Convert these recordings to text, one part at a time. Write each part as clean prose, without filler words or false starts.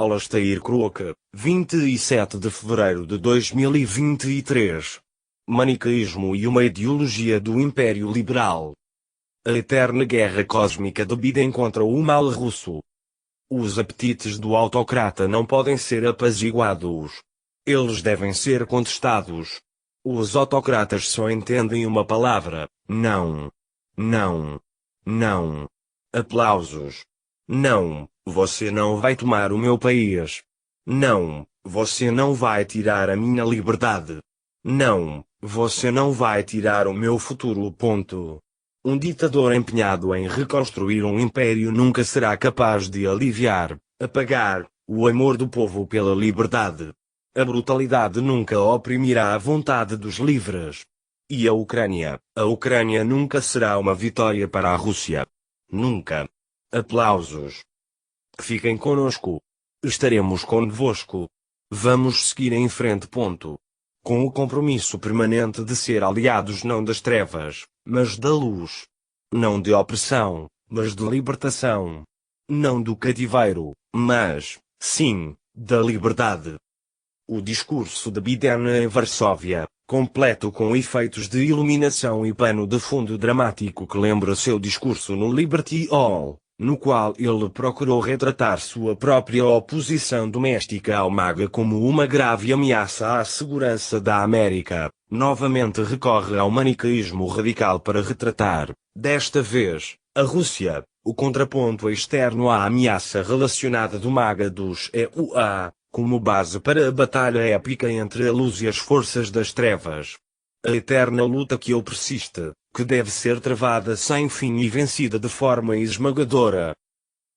Alastair Crowley, 27 de fevereiro de 2023. Maniqueísmo e uma ideologia do Império Liberal. A eterna guerra cósmica de Biden contra o mal russo. Os apetites do autocrata não podem ser apaziguados. Eles devem ser contestados. Os autocratas só entendem uma palavra: não. Não. Não. Aplausos. Não, você não vai tomar o meu país. Não, você não vai tirar a minha liberdade. Não, você não vai tirar o meu futuro. Ponto. Um ditador empenhado em reconstruir um império nunca será capaz de aliviar, apagar, o amor do povo pela liberdade. A brutalidade nunca oprimirá a vontade dos livres. E a Ucrânia nunca será uma vitória para a Rússia. Nunca. Aplausos. Fiquem conosco. Estaremos convosco. Vamos seguir em frente. Ponto. Com o compromisso permanente de ser aliados não das trevas, mas da luz. Não de opressão, mas de libertação. Não do cativeiro, mas, sim, da liberdade. O discurso de Biden em Varsóvia, completo com efeitos de iluminação e pano de fundo dramático que lembra seu discurso no Liberty Hall, no qual ele procurou retratar sua própria oposição doméstica ao MAGA como uma grave ameaça à segurança da América, novamente recorre ao maniqueísmo radical para retratar, desta vez, a Rússia, o contraponto externo à ameaça relacionada do MAGA dos EUA, como base para a batalha épica entre a luz e as forças das trevas. A eterna luta que ele persiste, que deve ser travada sem fim e vencida de forma esmagadora.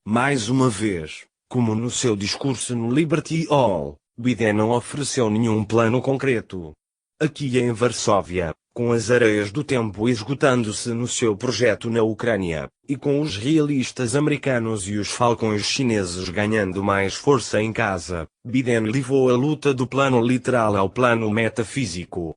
Mais uma vez, como no seu discurso no Liberty Hall, Biden não ofereceu nenhum plano concreto. Aqui em Varsóvia, com as areias do tempo esgotando-se no seu projeto na Ucrânia, e com os realistas americanos e os falcões chineses ganhando mais força em casa, Biden levou a luta do plano literal ao plano metafísico.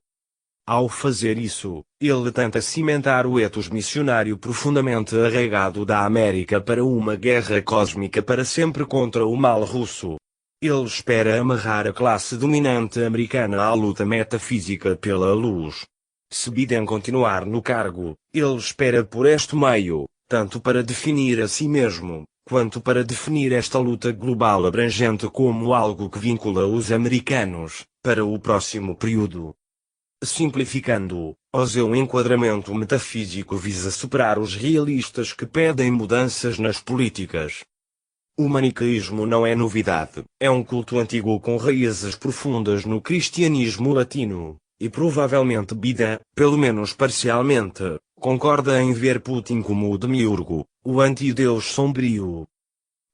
Ao fazer isso, ele tenta cimentar o ethos missionário profundamente arraigado da América para uma guerra cósmica para sempre contra o mal russo. Ele espera amarrar a classe dominante americana à luta metafísica pela luz. Se Biden continuar no cargo, ele espera por este meio, tanto para definir a si mesmo, quanto para definir esta luta global abrangente como algo que vincula os americanos, para o próximo período. Simplificando, o seu enquadramento metafísico visa superar os realistas que pedem mudanças nas políticas. O maniqueísmo não é novidade, é um culto antigo com raízes profundas no cristianismo latino, e provavelmente Biden, pelo menos parcialmente, concorda em ver Putin como o demiurgo, o antideus sombrio.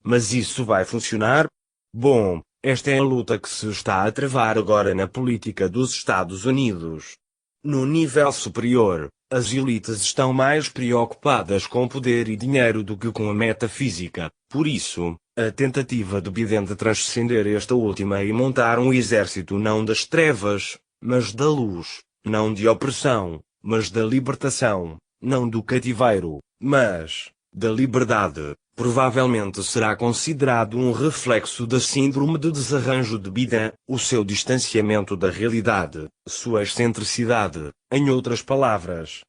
Mas isso vai funcionar? Bom, esta é a luta que se está a travar agora na política dos Estados Unidos. No nível superior, as elites estão mais preocupadas com poder e dinheiro do que com a metafísica, por isso, a tentativa de Biden de transcender esta última e montar um exército não das trevas, mas da luz, não de opressão, mas da libertação, não do cativeiro, mas da liberdade, provavelmente será considerado um reflexo da síndrome de desarranjo de Biden, o seu distanciamento da realidade, sua excentricidade, em outras palavras.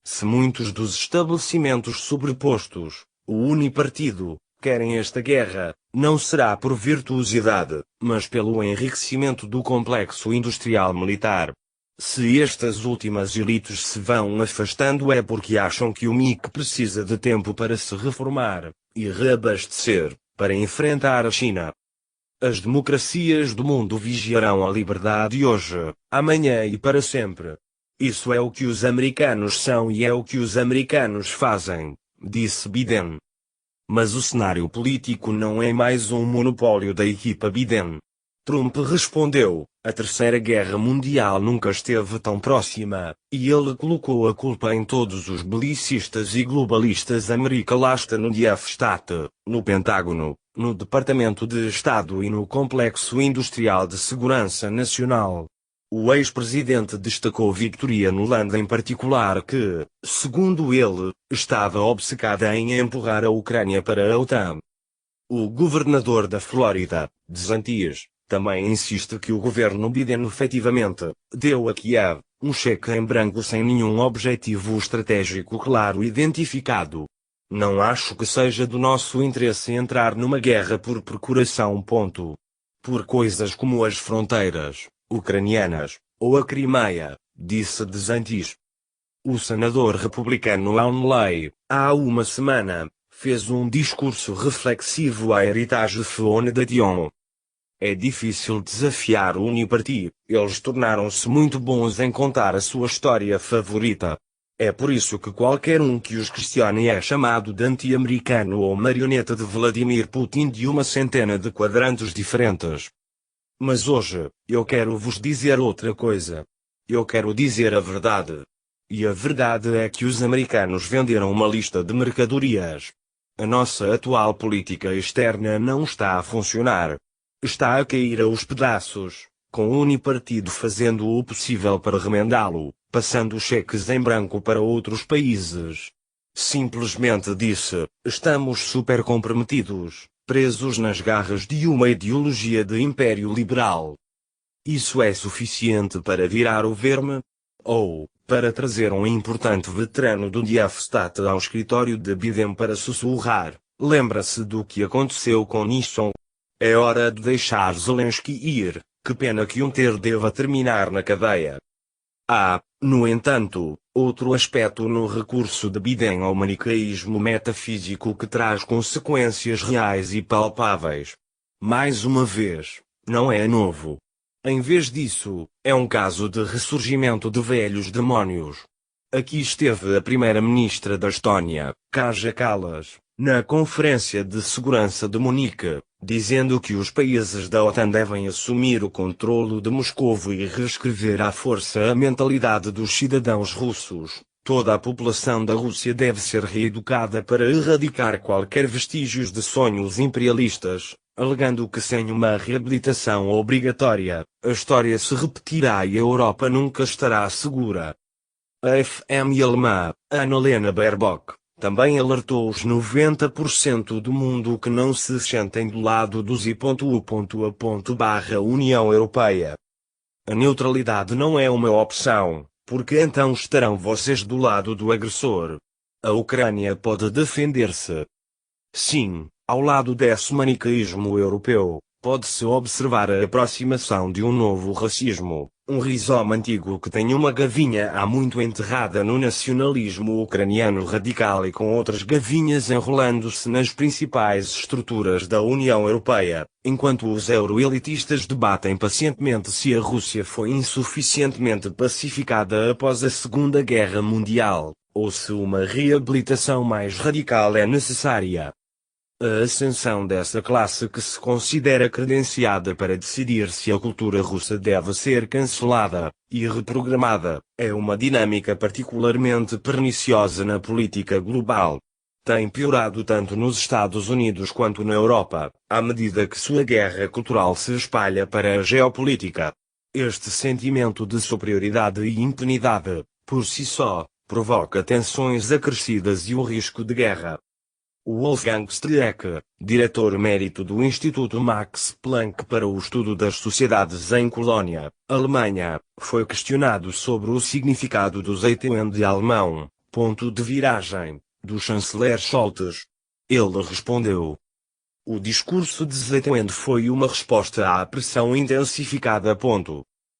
Se muitos dos estabelecimentos sobrepostos, o unipartido, querem esta guerra, não será por virtuosidade, mas pelo enriquecimento do complexo industrial militar. Se estas últimas elites se vão afastando é porque acham que o MIC precisa de tempo para se reformar e reabastecer, para enfrentar a China. As democracias do mundo vigiarão a liberdade hoje, amanhã e para sempre. Isso é o que os americanos são e é o que os americanos fazem, disse Biden. Mas o cenário político não é mais um monopólio da equipa Biden. Trump respondeu, a Terceira Guerra Mundial nunca esteve tão próxima, e ele colocou a culpa em todos os belicistas e globalistas America no Diefstat, no Pentágono, no Departamento de Estado e no Complexo Industrial de Segurança Nacional. O ex-presidente destacou Victoria Nuland em particular que, segundo ele, estava obcecada em empurrar a Ucrânia para a OTAN. O governador da Flórida, DeSantis, também insiste que o governo Biden efetivamente deu a Kiev um cheque em branco sem nenhum objetivo estratégico claro identificado. Não acho que seja do nosso interesse entrar numa guerra por procuração. Por coisas como as fronteiras ucranianas ou a Crimeia, disse DeSantis. O senador republicano Onley, há uma semana, fez um discurso reflexivo à Heritage Foundation. É difícil desafiar o Uniparty, eles tornaram-se muito bons em contar a sua história favorita. É por isso que qualquer um que os questione é chamado de anti-americano ou marioneta de Vladimir Putin de uma centena de quadrantes diferentes. Mas hoje, eu quero vos dizer outra coisa. Eu quero dizer a verdade. E a verdade é que os americanos venderam uma lista de mercadorias. A nossa atual política externa não está a funcionar. Está a cair aos pedaços, com o Unipartido fazendo o possível para remendá-lo, passando cheques em branco para outros países. Simplesmente disse, estamos super comprometidos, presos nas garras de uma ideologia de império liberal. Isso é suficiente para virar o verme? Ou, para trazer um importante veterano do DFStat ao escritório de Biden para sussurrar, lembra-se do que aconteceu com Nixon? É hora de deixar Zelensky ir, que pena que um ter deva terminar na cadeia. Há, no entanto, outro aspecto no recurso de Biden ao maniqueísmo metafísico que traz consequências reais e palpáveis. Mais uma vez, não é novo. Em vez disso, é um caso de ressurgimento de velhos demónios. Aqui esteve a primeira-ministra da Estónia, Kaja Kallas, na Conferência de Segurança de Munique, dizendo que os países da OTAN devem assumir o controlo de Moscovo e reescrever à força a mentalidade dos cidadãos russos. Toda a população da Rússia deve ser reeducada para erradicar qualquer vestígios de sonhos imperialistas, alegando que sem uma reabilitação obrigatória, a história se repetirá e a Europa nunca estará segura. A FM alemã, Annalena Baerbock, também alertou os 90% do mundo que não se sentem do lado dos I.U.A.União Europeia. A neutralidade não é uma opção, porque então estarão vocês do lado do agressor. A Ucrânia pode defender-se. Sim, ao lado desse maniqueísmo europeu, pode-se observar a aproximação de um novo racismo, um rizoma antigo que tem uma gavinha há muito enterrada no nacionalismo ucraniano radical e com outras gavinhas enrolando-se nas principais estruturas da União Europeia, enquanto os euroelitistas debatem pacientemente se a Rússia foi insuficientemente pacificada após a Segunda Guerra Mundial, ou se uma reabilitação mais radical é necessária. A ascensão dessa classe que se considera credenciada para decidir se a cultura russa deve ser cancelada e reprogramada, é uma dinâmica particularmente perniciosa na política global. Tem piorado tanto nos Estados Unidos quanto na Europa, à medida que sua guerra cultural se espalha para a geopolítica. Este sentimento de superioridade e impunidade, por si só, provoca tensões acrescidas e o risco de guerra. Wolfgang Streeck, diretor emérito do Instituto Max Planck para o Estudo das Sociedades em Colónia, Alemanha, foi questionado sobre o significado do Zeitenwende alemão, ponto de viragem, do chanceler Scholz. Ele respondeu: o discurso de Zeitenwende foi uma resposta à pressão intensificada.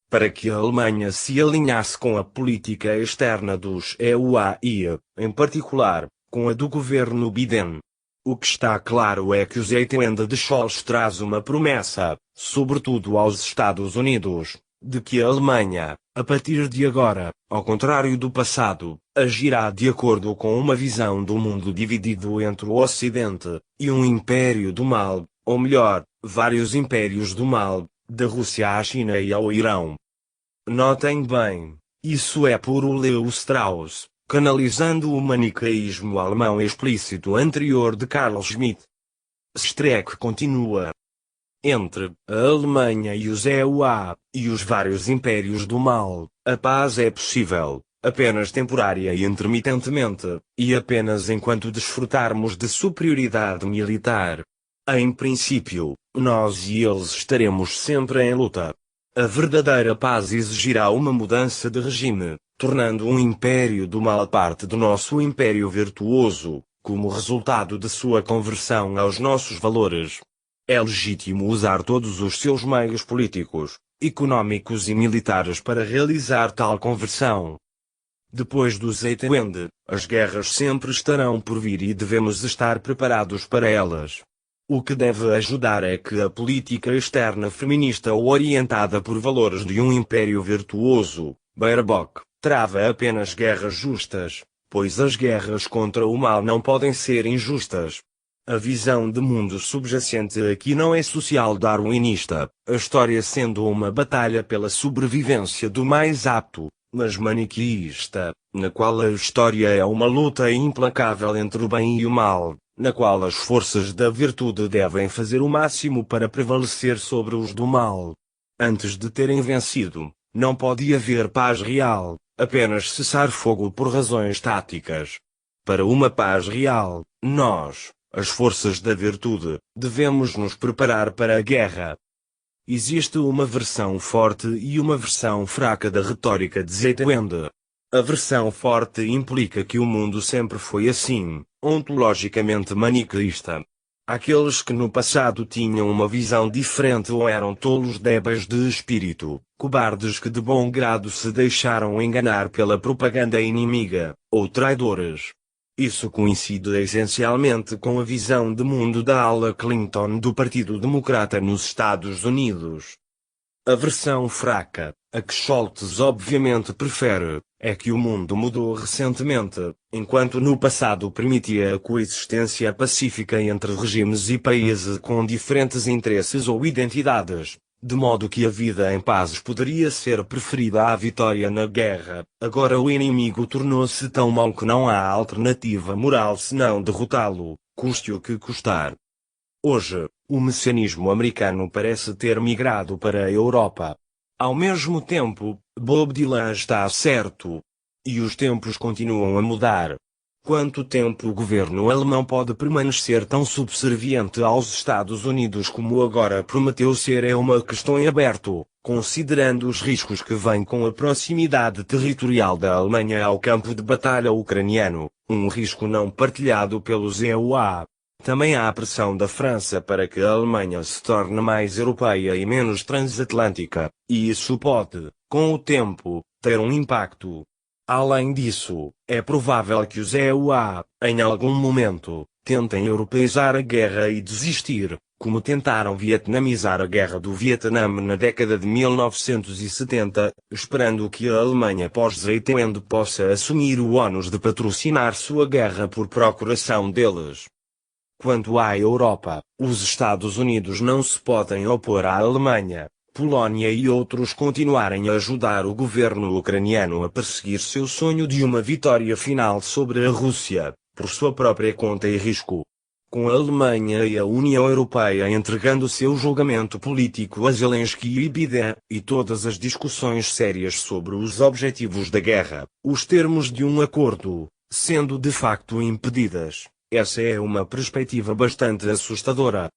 Para que a Alemanha se alinhasse com a política externa dos EUA e, em particular, com a do governo Biden. O que está claro é que o Zeitenwende de Scholz traz uma promessa, sobretudo aos Estados Unidos, de que a Alemanha, a partir de agora, ao contrário do passado, agirá de acordo com uma visão do mundo dividido entre o Ocidente e um império do mal, ou melhor, vários impérios do mal, da Rússia à China e ao Irão. Notem bem, isso é puro Leo Strauss, canalizando o maniqueísmo alemão explícito anterior de Carl Schmitt. Streeck continua. Entre a Alemanha e os EUA, e os vários impérios do mal, a paz é possível, apenas temporária e intermitentemente, e apenas enquanto desfrutarmos de superioridade militar. Em princípio, nós e eles estaremos sempre em luta. A verdadeira paz exigirá uma mudança de regime, tornando um império do mal parte do nosso império virtuoso, como resultado de sua conversão aos nossos valores. É legítimo usar todos os seus meios políticos, econômicos e militares para realizar tal conversão. Depois do Zeitwende, as guerras sempre estarão por vir e devemos estar preparados para elas. O que deve ajudar é que a política externa feminista orientada por valores de um império virtuoso, Baerbock, trava apenas guerras justas, pois as guerras contra o mal não podem ser injustas. A visão de mundo subjacente aqui não é social-darwinista, a história sendo uma batalha pela sobrevivência do mais apto, mas maniqueísta, na qual a história é uma luta implacável entre o bem e o mal, na qual as forças da virtude devem fazer o máximo para prevalecer sobre os do mal. Antes de terem vencido, não pode haver paz real, apenas cessar fogo por razões táticas. Para uma paz real, nós, as forças da virtude, devemos nos preparar para a guerra. Existe uma versão forte e uma versão fraca da retórica de Zeitwende. A versão forte implica que o mundo sempre foi assim, ontologicamente maniqueísta. Aqueles que no passado tinham uma visão diferente ou eram tolos débeis de espírito, cobardes que de bom grado se deixaram enganar pela propaganda inimiga, ou traidores. Isso coincide essencialmente com a visão de mundo da ala Clinton do Partido Democrata nos Estados Unidos. A versão fraca, a que Scholz obviamente prefere, é que o mundo mudou recentemente, enquanto no passado permitia a coexistência pacífica entre regimes e países com diferentes interesses ou identidades, de modo que a vida em paz poderia ser preferida à vitória na guerra. Agora o inimigo tornou-se tão mau que não há alternativa moral senão derrotá-lo, custe o que custar. Hoje, o messianismo americano parece ter migrado para a Europa. Ao mesmo tempo, Bob Dylan está certo. E os tempos continuam a mudar. Quanto tempo o governo alemão pode permanecer tão subserviente aos Estados Unidos como agora prometeu ser é uma questão em aberto, considerando os riscos que vêm com a proximidade territorial da Alemanha ao campo de batalha ucraniano, um risco não partilhado pelos EUA. Também há a pressão da França para que a Alemanha se torne mais europeia e menos transatlântica, e isso pode, com o tempo, ter um impacto. Além disso, é provável que os EUA, em algum momento, tentem europeizar a guerra e desistir, como tentaram vietnamizar a guerra do Vietnã na década de 1970, esperando que a Alemanha pós-Zeitwende possa assumir o ônus de patrocinar sua guerra por procuração deles. Quanto à Europa, os Estados Unidos não se podem opor à Alemanha, Polónia e outros continuarem a ajudar o governo ucraniano a perseguir seu sonho de uma vitória final sobre a Rússia, por sua própria conta e risco. Com a Alemanha e a União Europeia entregando seu julgamento político a Zelensky e Biden, e todas as discussões sérias sobre os objetivos da guerra, os termos de um acordo, sendo de facto impedidas. Essa é uma perspectiva bastante assustadora.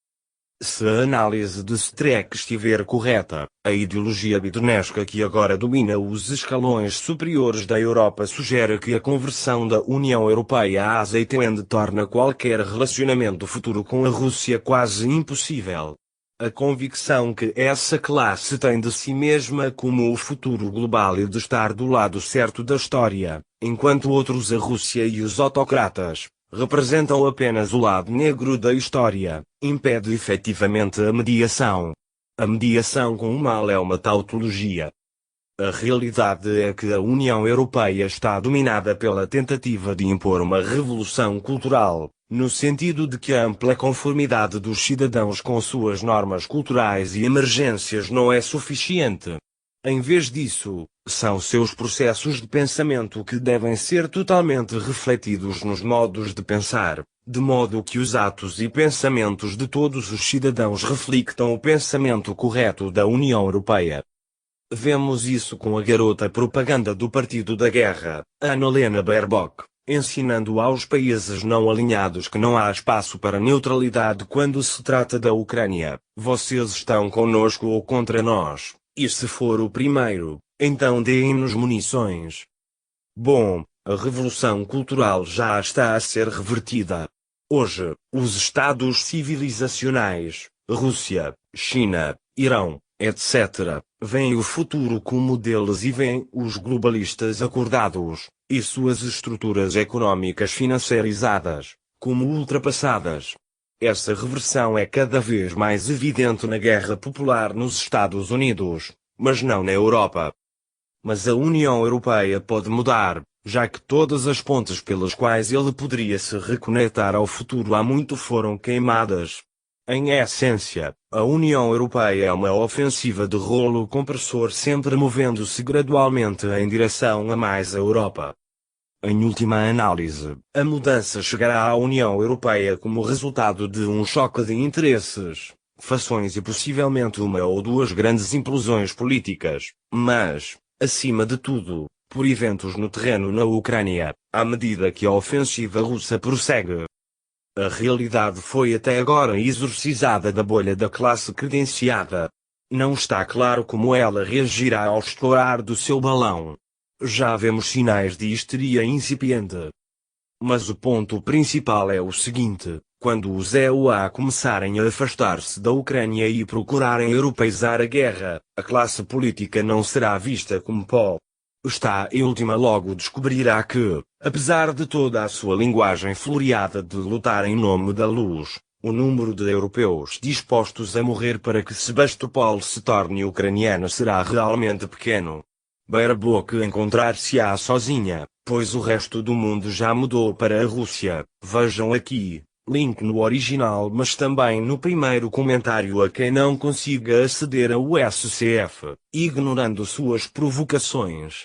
Se a análise de Streeck estiver correta, a ideologia bidenesca que agora domina os escalões superiores da Europa sugere que a conversão da União Europeia à Zeitwende torna qualquer relacionamento futuro com a Rússia quase impossível. A convicção que essa classe tem de si mesma como o futuro global e de estar do lado certo da história, enquanto outros a Rússia e os autocratas representam apenas o lado negro da história, impede efetivamente a mediação. A mediação com o mal é uma tautologia. A realidade é que a União Europeia está dominada pela tentativa de impor uma revolução cultural, no sentido de que a ampla conformidade dos cidadãos com suas normas culturais e emergências não é suficiente. Em vez disso, são seus processos de pensamento que devem ser totalmente refletidos nos modos de pensar, de modo que os atos e pensamentos de todos os cidadãos reflitam o pensamento correto da União Europeia. Vemos isso com a garota propaganda do Partido da Guerra, Annalena Baerbock, ensinando aos países não alinhados que não há espaço para neutralidade quando se trata da Ucrânia. Vocês estão conosco ou contra nós, e se for o primeiro, então deem-nos munições. Bom, a revolução cultural já está a ser revertida. Hoje, os Estados civilizacionais, Rússia, China, Irão, etc., veem o futuro como deles e veem os globalistas acordados, e suas estruturas econômicas financiarizadas, como ultrapassadas. Essa reversão é cada vez mais evidente na guerra popular nos Estados Unidos, mas não na Europa. Mas a União Europeia pode mudar, já que todas as pontes pelas quais ele poderia se reconectar ao futuro há muito foram queimadas. Em essência, a União Europeia é uma ofensiva de rolo compressor sempre movendo-se gradualmente em direção a mais Europa. Em última análise, a mudança chegará à União Europeia como resultado de um choque de interesses, fações e possivelmente uma ou duas grandes implosões políticas, mas, acima de tudo, por eventos no terreno na Ucrânia, à medida que a ofensiva russa prossegue. A realidade foi até agora exorcizada da bolha da classe credenciada. Não está claro como ela reagirá ao estourar do seu balão. Já vemos sinais de histeria incipiente. Mas o ponto principal é o seguinte: quando os EUA começarem a afastar-se da Ucrânia e procurarem europeizar a guerra, a classe política não será vista como pó. Está e última logo descobrirá que, apesar de toda a sua linguagem floreada de lutar em nome da luz, o número de europeus dispostos a morrer para que Sebastopol se torne ucraniana será realmente pequeno. Baerbock encontrar-se-á sozinha, pois o resto do mundo já mudou para a Rússia. Vejam aqui, link no original mas também no primeiro comentário a quem não consiga aceder ao SCF, ignorando suas provocações.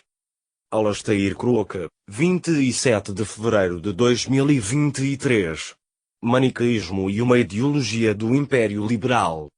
Alastair Crowley, 27 de fevereiro de 2023. Maniqueísmo e uma ideologia do Império Liberal.